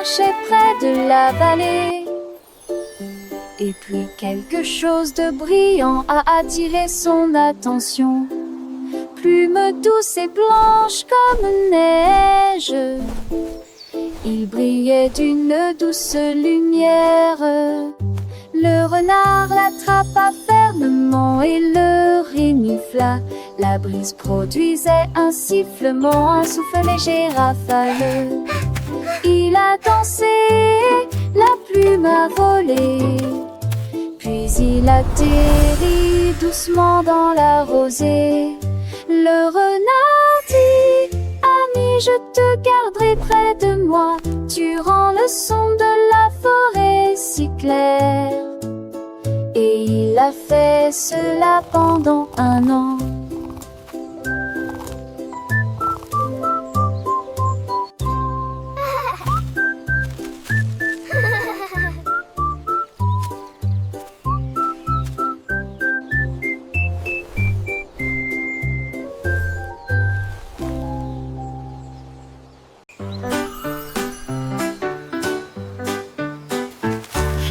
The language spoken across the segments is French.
marchait près de la vallée. Et puis quelque chose de brillant a attiré son attention. Plume douce et blanche comme neige, il brillait d'une douce lumière. Le renard l'attrapa fermement et le renifla. La brise produisait un sifflement, un souffle léger rafale. Il a dansé, la plume a volé, puis il atterrit doucement dans la rosée. Le renard dit: ami, je te garderai près de moi. Tu rends le son de la forêt si clair. Et il a fait cela pendant 1 an.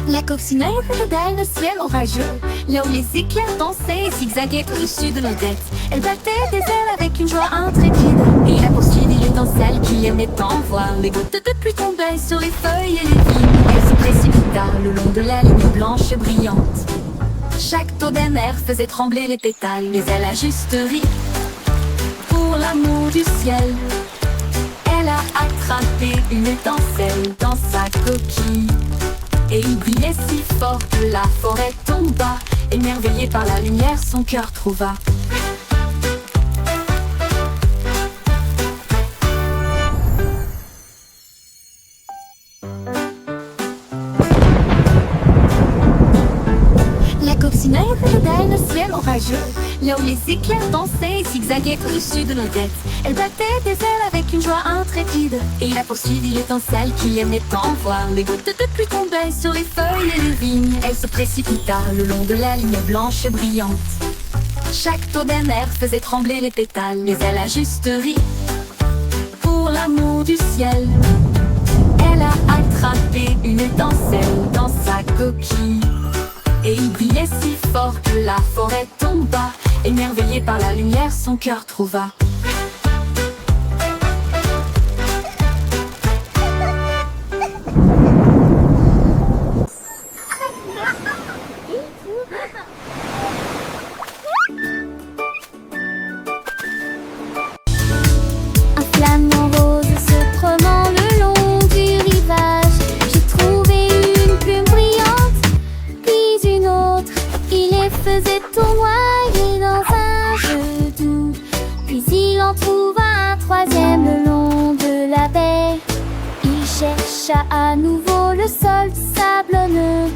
La coccinelle regardait le ciel orageux, là où les éclairs dansaient et zigzaguaient au-dessus de nos têtes. Elle battait des ailes avec une joie intrépide, et la poursuivit l'étincelle qui aimait tant voir. Les gouttes de pluie tombaient sur les feuilles et les vignes. Elle se précipita le long de la ligne blanche et brillante. Chaque taux d'un air faisait trembler les pétales, mais elle a juste ri pour l'amour du ciel. Elle a attrapé une étincelle dans sa coquille, et il brillait si fort que la forêt tomba. Émerveillé par la lumière, son cœur trouva. La coccinelle regardait le ciel orageux, là où les éclairs dansaient et zigzaguaient au-dessus de nos têtes. Elle battait des ailes avec une joie intrépide, et la poursuivit l'étincelle qui aimait tant voir. Les gouttes de pluie tombaient sur les feuilles et les vignes. Elle se précipita le long de la ligne blanche et brillante. Chaque taux d'un air faisait trembler les pétales, mais elle a juste ri pour l'amour du ciel. Elle a attrapé une étincelle dans sa coquille, et il brillait si fort que la forêt tomba. Émerveillé par la lumière, son cœur trouva. Un flamant rose se promenant le long du rivage. J'ai trouvé une plume brillante, puis une autre. Il les faisait tournoyer dans un jeu doux. Puis il en trouva un troisième le long de la baie. Il chercha à nouveau le sol sablonneux,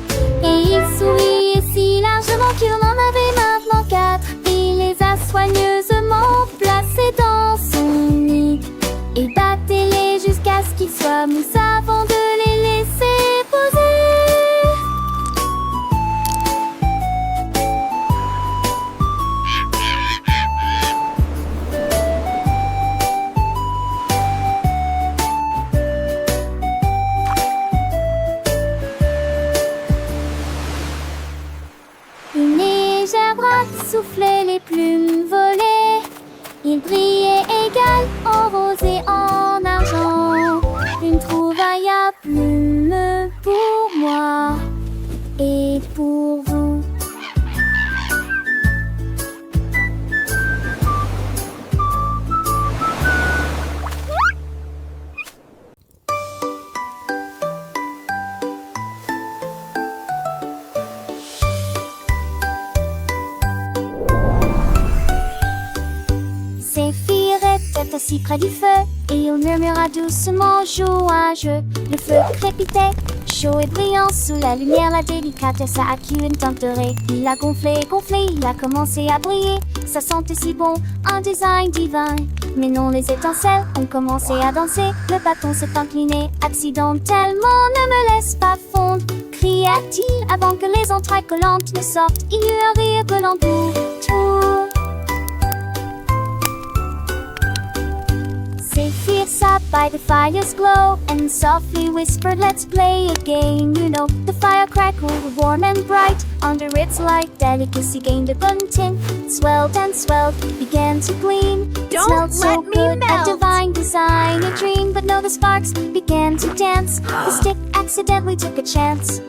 et il souriait si largement qu'il en avait maintenant 4. Il les a soigneusement placés dans son nid, et battait-les jusqu'à ce qu'ils soient mous avant de les laisser poser. Une légère brasse soufflait, les plumes volaient. Il brillait égal en rose et en argent. Une trouvaille à plumes pour moi et pour vous. Zéphyr était assis près du feu, et il murmura doucement, joyeux. Le feu crépitait, chaud et brillant sous la lumière. La délicatesse a acquis une teinte dorée. Il a gonflé, gonflé, il a commencé à briller. Ça sentait si bon, un design divin. Mais non, les étincelles ont commencé à danser. Le bâton s'est incliné accidentellement. Ne me laisse pas fondre, cria-t-il avant que les entrailles collantes ne sortent. Il y eut un rire brûlant pour tout. Zéphyr s'abat by the fire's glow and softly whispered, let's play a game. You know, the fire crackled warm and bright. Under its light, delicacy gained a burnt tint. It swelled and swelled, began to gleam. It Don't smelled so let me good, a melt. divine design, a dream. But no, the sparks began to dance. The stick accidentally took a chance.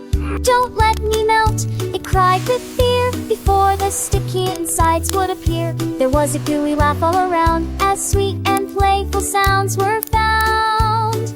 Don't let me melt, it cried with fear. Before the sticky insides would appear, there was a gooey laugh all around, as sweet and playful sounds were found.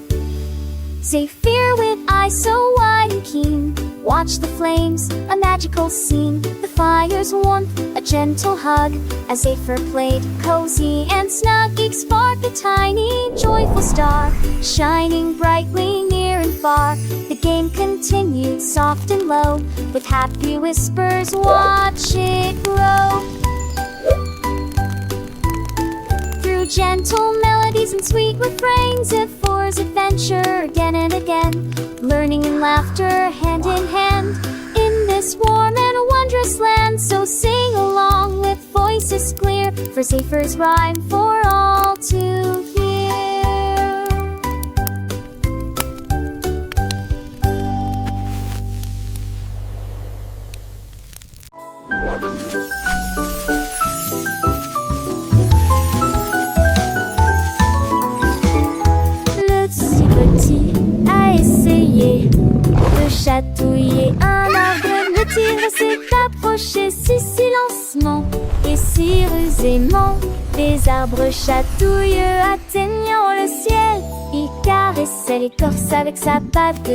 Zephyr with eyes so wide and keen watched the flames, a magical scene. The fire's warmth, a gentle hug, as Zephyr played, cozy and snug. Each sparked a tiny, joyful star, shining brightly near and far. The game continued, soft and low, with happy whispers, watch it grow. Through gentle melodies and sweet refrains, Zephyr's adventure again and again, learning and laughter hand in hand, in this warm and wondrous land. So sing along with voices clear, for Zephyr's rhyme for all to hear. Le si petit a essayé de chatouiller un arbre. Le tigre s'est approché si silencieusement et si rusément. Des arbres chatouilleux atteignant le ciel, il caressait l'écorce avec sa patte.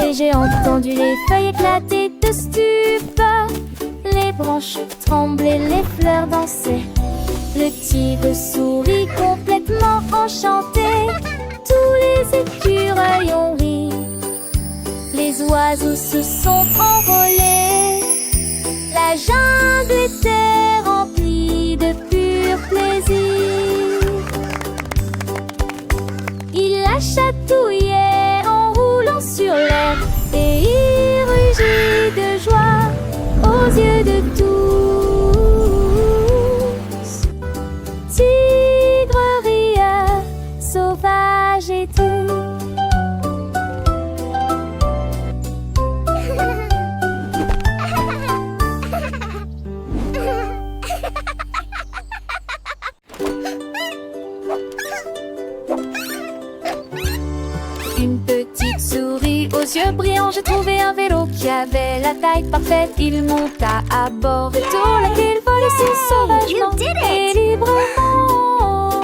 Et j'ai entendu les feuilles éclater de stupeur. Les branches tremblaient, les fleurs dansaient. Le tigre sourit complètement enchanté. Tous les écureuils ont ri. Les oiseaux se sont envolés. La jungle était remplie de pur plaisir. Il la chatouillait en roulant sur l'air et il rugit de joie aux yeux de tous. Tigre rieur, sauvage et doux. Une petite souris aux yeux brillants, j'ai trouvé un vélo qui avait la taille parfaite. Il monta à bord et tout la ville volait si sauvagement et librement.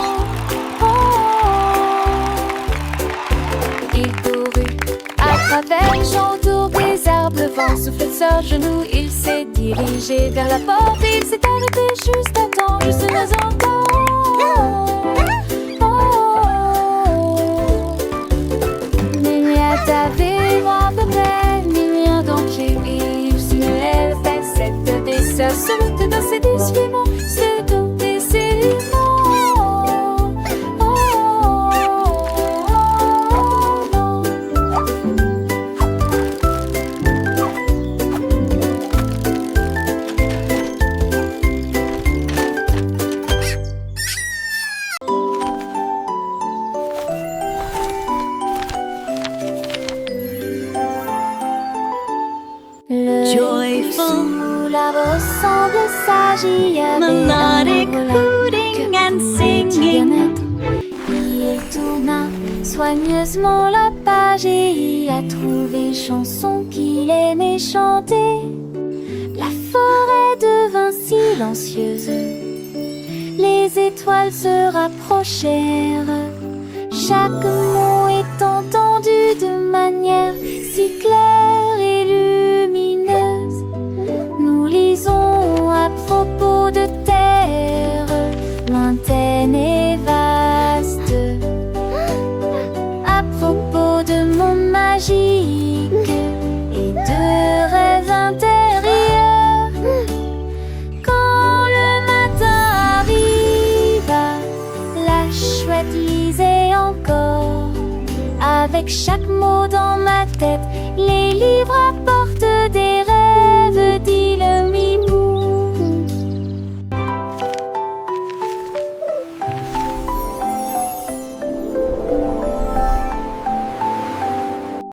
Il courut à travers les champs autour des arbres. Le vent soufflait de ses genoux, il s'est dirigé vers la porte. Il s'est arrêté juste à temps, juste un instant. T'avais de près, ni rien danger. Il se lève cette dessin sur le dans ses décilements, c'est tout décilement. Joyful, L'arbre semble sage, il y avait melodic un hooting and singing. Il tourna soigneusement la page et y a trouvé chanson qu'il aimait chanter. La forêt devint silencieuse, les étoiles se rapprochèrent. Chaque mot est entendu de manière si claire et lumineuse. Nous lisons à propos de terre lointaine et vaste, à propos de monde magique et de rêves intérieurs. Quand le matin arriva, la chouette lisait encore. Avec chaque mot dans ma tête, les livres